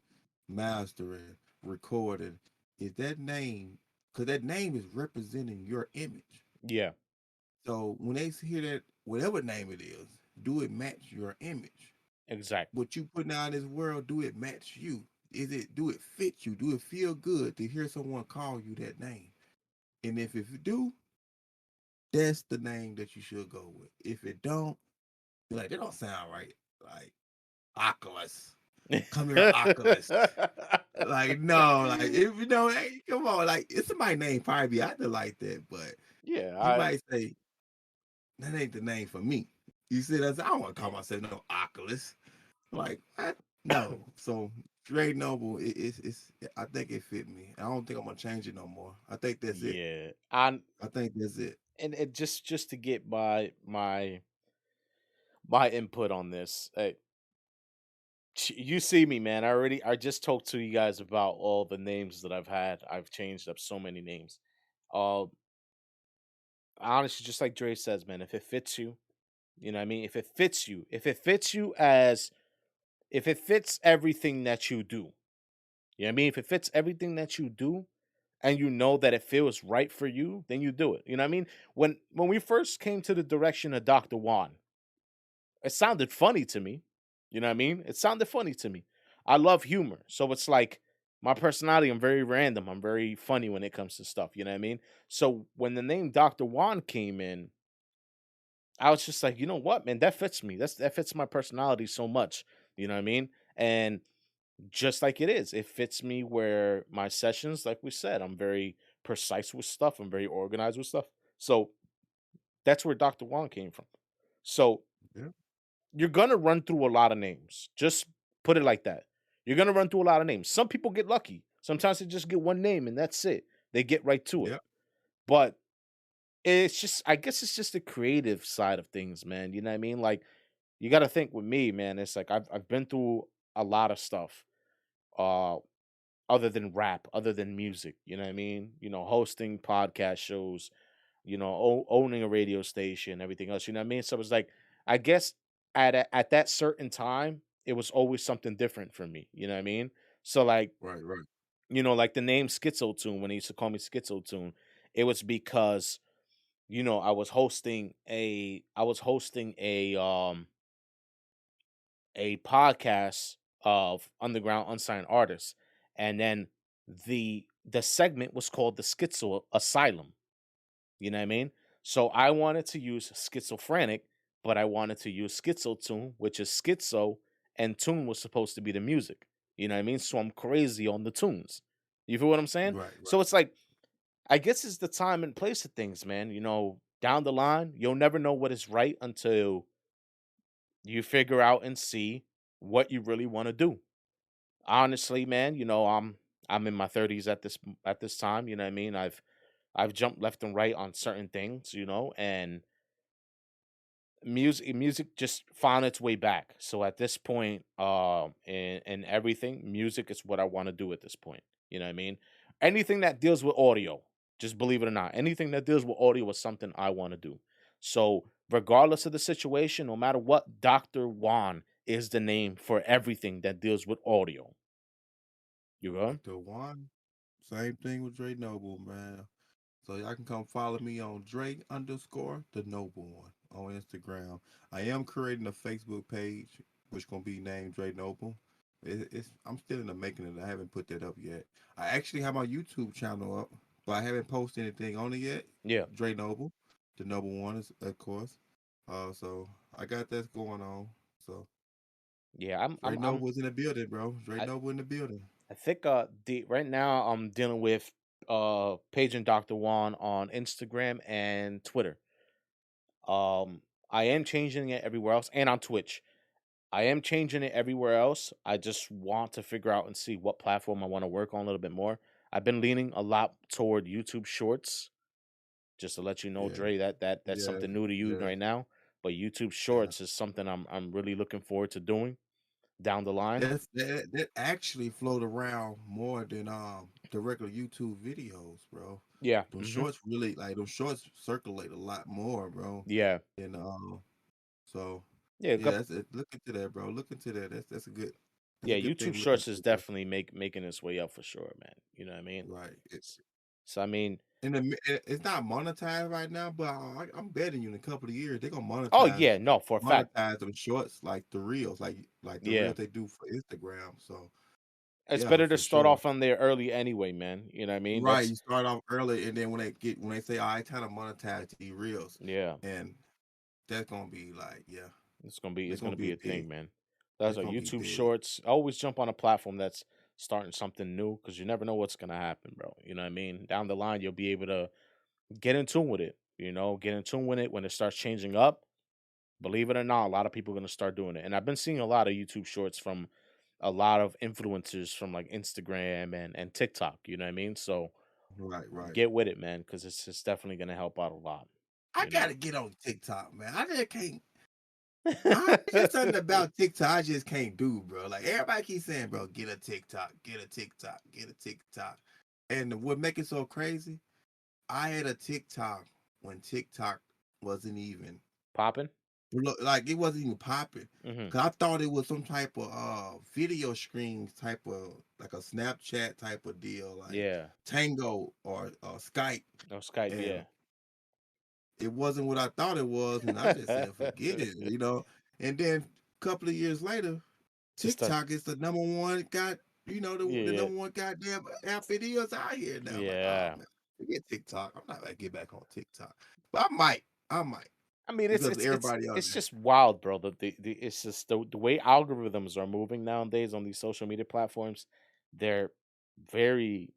mastering, recording, is that name, because that name is representing your image. Yeah. So when they hear that, whatever name it is, do it match your image? Exactly. What you put out in this world, do it match you? Do it fit you? Do it feel good to hear someone call you that name? And if it do, that's the name that you should go with. If it don't, you're like, that don't sound right. Like Oculus. Come here, Oculus. Like, no, like if you know, hey, come on, like it's somebody name probably be out there like that, but you Yeah. might say, that ain't the name for me. You see, I don't want to call myself no Oculus. Like, what? No. So Dre Noble, it's I think it fit me. I don't think I'm gonna change it no more. I think that's it. Yeah. I think that's it. And it just to get my input on this. You see me, man. I just talked to you guys about all the names that I've had. I've changed up so many names. Uh, honestly, just like Dre says, man, if it fits you, you know what I mean? If it fits everything that you do, you know what I mean? If it fits everything that you do and you know that it feels right for you, then you do it. You know what I mean? When we first came to the direction of Dr. Juan, it sounded funny to me. You know what I mean? It sounded funny to me. I love humor. So it's like my personality, I'm very random. I'm very funny when it comes to stuff. You know what I mean? So when the name Dr. Juan came in, I was just like, you know what, man, that fits me. That fits my personality so much. You know what I mean? And just like it fits me where my sessions, like we said, I'm very precise with stuff. I'm very organized with stuff. So that's where Dr. Juan came from. So Yeah. you're gonna run through a lot of names. Just put it like that. You're gonna run through a lot of names. Some people get lucky. Sometimes they just get one name and that's it. They get right to it. Yeah. But it's just, I guess it's just the creative side of things, man. You know what I mean? Like you got to think with me, man. It's like I've been through a lot of stuff. Uh, other than rap, other than music. You know what I mean? You know, hosting podcast shows, you know, owning a radio station, everything else. You know what I mean? So it was like, I guess at that certain time, it was always something different for me. You know what I mean? So like, Right. Right. you know, like the name Schizo Tune when he used to call me Schizo Tune, it was because you know I was hosting a podcast of underground unsigned artists, and then the segment was called the Schizo Asylum. You know what I mean? So I wanted to use schizophrenic, but I wanted to use schizo tune, which is schizo, and tune was supposed to be the music. You know what I mean? So I'm crazy on the tunes. You feel what I'm saying? Right. Right. So it's like, I guess it's the time and place of things, man. You know, down the line, you'll never know what is right until you figure out and see what you really want to do. Honestly, man, you know, I'm in my 30s at this time, you know what I mean? I've jumped left and right on certain things, you know, and music just found its way back. So at this point, and everything, music is what I want to do at this point. You know what I mean? Anything that deals with audio, Just believe it or not, anything that deals with audio is something I want to do. So, regardless of the situation, no matter what, Dr. Juan is the name for everything that deals with audio. You go? Dr. One. Same thing with Dre Noble, man. So y'all can come follow me on Drake underscore the Noble One on Instagram. I am creating a Facebook page, which gonna be named Dre Noble. It's I'm still in the making of it. I haven't put that up yet. I actually have my YouTube channel up, but I haven't posted anything on it yet. Yeah. Dre Noble, the Noble One is of course. So I got that going on. So Yeah, Dre Noble's in the building, bro. Dre I, Noble in the building. I think the right now I'm dealing with paging Dr. Juan on Instagram and Twitter. I am changing it everywhere else and on Twitch. I am changing it everywhere else. I just want to figure out and see what platform I want to work on a little bit more. I've been leaning a lot toward YouTube Shorts, just to let you know, Yeah, Dre, that's yeah, something new to you yeah, right now. But YouTube yeah. Shorts is something I'm really looking forward to doing down the line. That actually float around more than the regular YouTube videos, bro. Yeah. Those shorts really those shorts circulate a lot more, bro. Yeah. And so Yeah. yeah, that's it. Look into that, bro. Look into that. That's Yeah, a good thing YouTube to look Shorts is into, bro. definitely making its way up for sure, man. You know what I mean? Right. So I mean, It's not monetized right now, but I'm betting you in a couple of years they're gonna oh yeah, no, for a fact. monetize them shorts like the reels, like the Yeah. reels they do for Instagram. So It's yeah, better to for start sure. off on there early anyway, man. You know what I mean? Right, That's you start off early, and then when they say, "I right, time to monetize these reels," yeah. and that's gonna be like, yeah, they're It's gonna gonna be be a thing, big. man. They're That's our gonna be YouTube big. Shorts. Always jump on a platform that's starting something new because you never know what's gonna happen, bro. You know what I mean? Down the line, you'll be able to get in tune with it. You know, get in tune with it when it starts changing up. Believe it or not, a lot of people are gonna start doing it, and I've been seeing a lot of YouTube Shorts from a lot of influencers from like Instagram and TikTok. You know what I mean? So Right, right. get with it, man, because it's definitely gonna help out a lot. I You know. gotta get on TikTok, man. I just can't. It's something about TikTok I just can't do, bro. Like everybody keeps saying, bro, get a TikTok, get a TikTok, get a TikTok. And what make it so crazy? I had a TikTok when TikTok wasn't even Popping. look like it wasn't even popping. Hmm. Cause I thought it was some type of video screen type of like a Snapchat type of deal, like Yeah. Tango or Skype, No Skype. and Yeah. it wasn't what I thought it was, and I just said forget it. And then a couple of years later, Just start. TikTok is the number one the Yeah. number one goddamn app it is out here now. I'm like, oh Yeah. man, forget TikTok. I'm not gonna get back on TikTok, but I might I mean, because everybody on it's there. just wild, bro. The it's just the way algorithms are moving nowadays on these social media platforms. They're very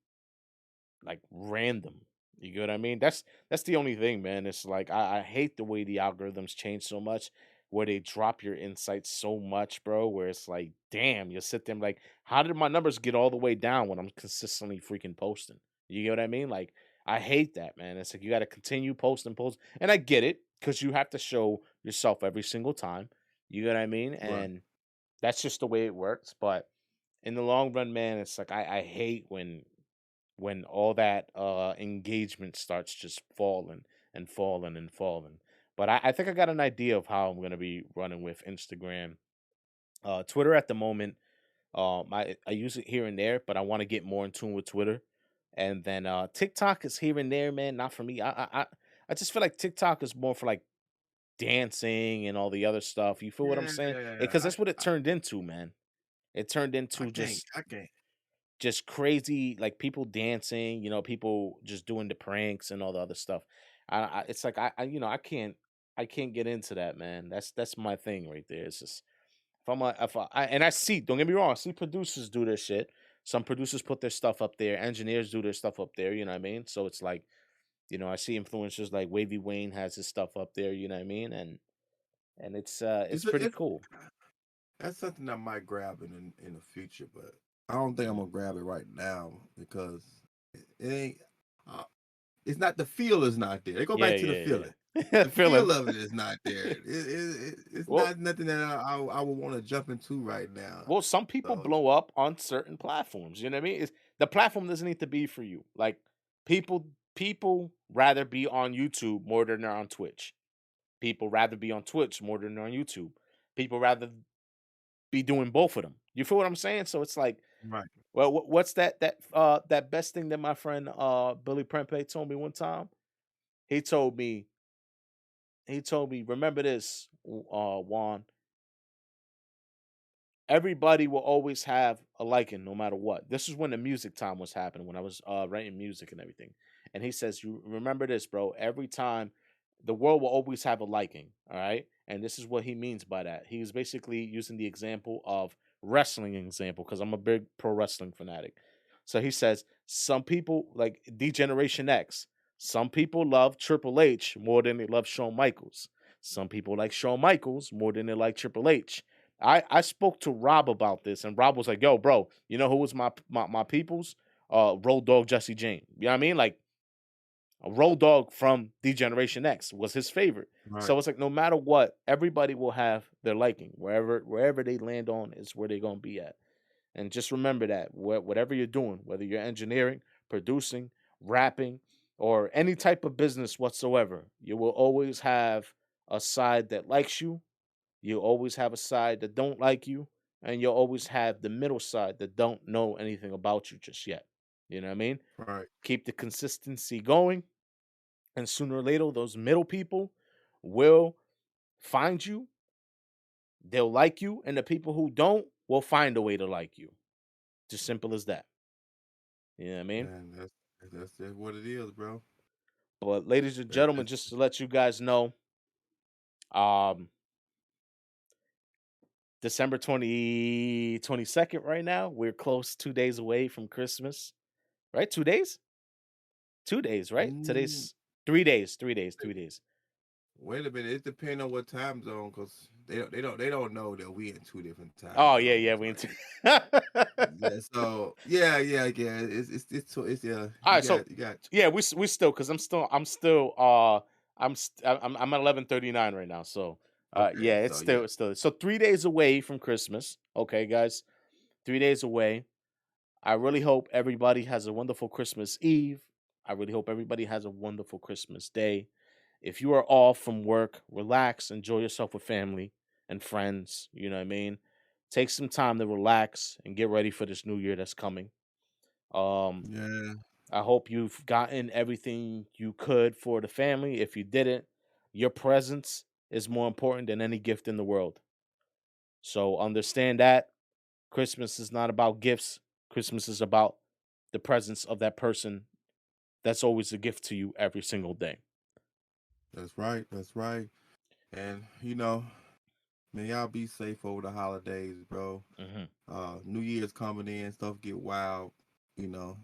like random. You get what I mean? That's the only thing, man. It's like I hate the way the algorithms change so much, where they drop your insights so much, bro. Where it's like, damn, you sit there and like, how did my numbers get all the way down when I'm consistently freaking posting? You get what I mean? Like, I hate that, man. It's like you got to continue posting, post, and I get it because you have to show yourself every single time. You get what I mean? Right. And that's just the way it works. But in the long run, man, it's like I hate when all that engagement starts just falling and falling and falling. But I think I got an idea of how I'm gonna be running with Instagram. Twitter at the moment, I use it here and there, but I want to get more in tune with Twitter. And then TikTok is here and there, man. Not for me. I just feel like TikTok is more for like dancing and all the other stuff. You feel what I'm saying? Yeah, Because that's what it turned into, man. It turned I into can't, I can't. just crazy, like people dancing, people just doing the pranks and all the other stuff. It's like I can't get into that, man. That's my thing right there. It's just and I see, don't get me wrong, I see producers do their shit. Some producers put their stuff up there, engineers do their stuff up there. You know what I mean? So it's like, I see influencers like Wavy Wayne has his stuff up there. You know what I mean? And it's pretty It's cool. that's something I might grab in the future, but I don't think I'm gonna grab it right now because it ain't. Uh, it's not the feel is not there. They go Yeah, back to the yeah, feeling. yeah. The Feeling. feel of it is not there. It's Well, not nothing that I would want to jump into right now. Well, some people So blow up on certain platforms. You know what I mean? The platform doesn't need to be for you. Like people people rather be on YouTube more than they're on Twitch. People rather be on Twitch more than they're on YouTube. People rather be doing both of them. You feel what I'm saying? So it's like, Right. well, what's that best thing that my friend Billy Prempe told me one time? He told me, remember this, Juan. Everybody will always have a liking no matter what. This is when the music time was happening, when I was writing music and everything. And he says, you remember this, bro. Every time, the world will always have a liking. All right. And this is what he means by that. He was basically using the example of wrestling example, because I'm a big pro wrestling fanatic. So he says, some people like D-Generation X, some people love Triple H more than they love Shawn Michaels. Some people like Shawn Michaels more than they like Triple H. I spoke to Rob about this, and Rob was like, "Yo, bro, you know who was my people's Road Dog Jesse James? You know what I mean? Like a Road Dog from D-Generation X was his favorite. Right. So it's like no matter what, everybody will have their liking. Wherever they land on is where they're gonna be at. And just remember that whatever you're doing, whether you're engineering, producing, rapping, or any type of business whatsoever, you will always have a side that likes you, you always have a side that don't like you, and you'll always have the middle side that don't know anything about you just yet. You know what I mean? Right. Keep the consistency going, and sooner or later, those middle people will find you. They'll like you, and the people who don't will find a way to like you. Just simple as that. You know what I mean? Man, that's what it is, bro. But ladies and That, gentlemen, that's just to let you guys know, um, December 22nd right now, we're close 2 days away from Christmas. Right? 2 days? 2 days, right? mm, Today's 3 days, 3 days, 3 days. wait a minute. It depends on what time zone, because they don't know that we in two different time Oh yeah, yeah, zones. we Like, into yeah. So yeah. It's yeah. All You right, so got yeah, we still, because I'm at 11:39 right now. So okay. yeah, So yeah, it's still so 3 days away from Christmas. Okay, guys, 3 days away. I really hope everybody has a wonderful Christmas Eve. I really hope everybody has a wonderful Christmas Day. If you are off from work, relax, enjoy yourself with family and friends. You know what I mean? Take some time to relax and get ready for this new year that's coming. Um, yeah. I hope you've gotten everything you could for the family. If you didn't, your presence is more important than any gift in the world. So understand that Christmas is not about gifts. Christmas is about the presence of that person that's always a gift to you every single day. That's right. That's right. And man, y'all be safe over the holidays, bro. Hmm. New Year's coming in, stuff get wild. You know,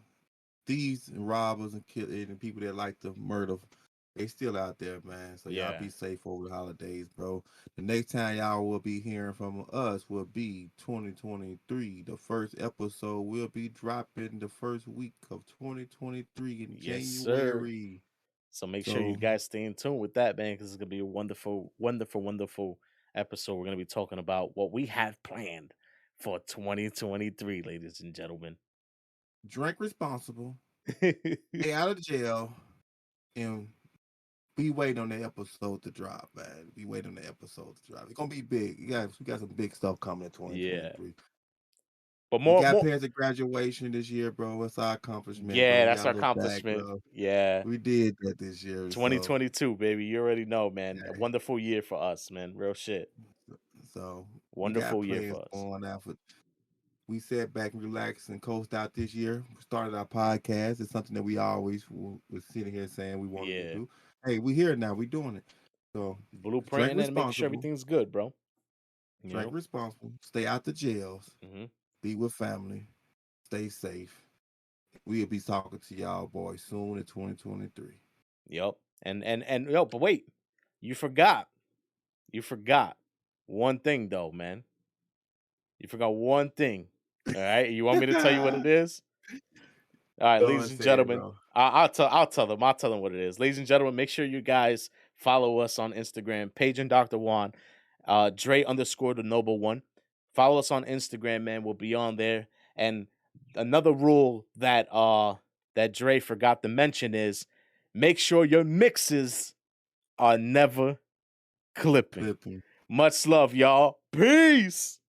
thieves and robbers and killers and people that like to murder, they still out there, man. So y'all Yeah. be safe over the holidays, bro. The next time y'all will be hearing from us will be 2023. The first episode will be dropping the first week of 2023 in Yes, sir. January. So make sure you So guys stay in tune with that, man, because it's gonna be a wonderful, wonderful, wonderful episode. We're gonna be talking about what we have planned for 2023, ladies and gentlemen. drink responsible, stay out of jail, and be waiting on the episode to drop, man. Be waiting on the episode to drop. It's gonna be big. We got some big stuff coming in Yeah, 2023. but We got more. past the graduation this year, bro. It's our accomplishment, bro. Yeah, We that's got a our little bag, accomplishment. bro. Yeah, We did that this year, so 2022, baby. You already know, man. A yeah. wonderful year for us, man. Real shit. So we got Wonderful year plans for us. going out for. We sat back and relaxed and coast out this year. We started our podcast. It's something that we always was sitting here saying we wanted to Yeah, do. Hey, we here now. We doing it. So drink blueprinting and making sure responsible. everything's good, bro. You Drink know. responsible. Stay out the jails. Hmm. Be with family. Stay safe. We'll be talking to y'all boys soon in 2023. Yep. And yo, but wait, you forgot. You forgot one thing though, man. You forgot one thing. All right. You want me to tell you what it is? All right, Go ladies and and say it, gentlemen. bro. I'll tell them. I'll tell them what it is. Ladies and gentlemen, make sure you guys follow us on Instagram, Page and Dr. Juan, Dre underscore the noble one. Follow us on Instagram, man. We'll be on there. And another rule that Dre forgot to mention is make sure your mixes are never clipping. Much love, y'all. Peace.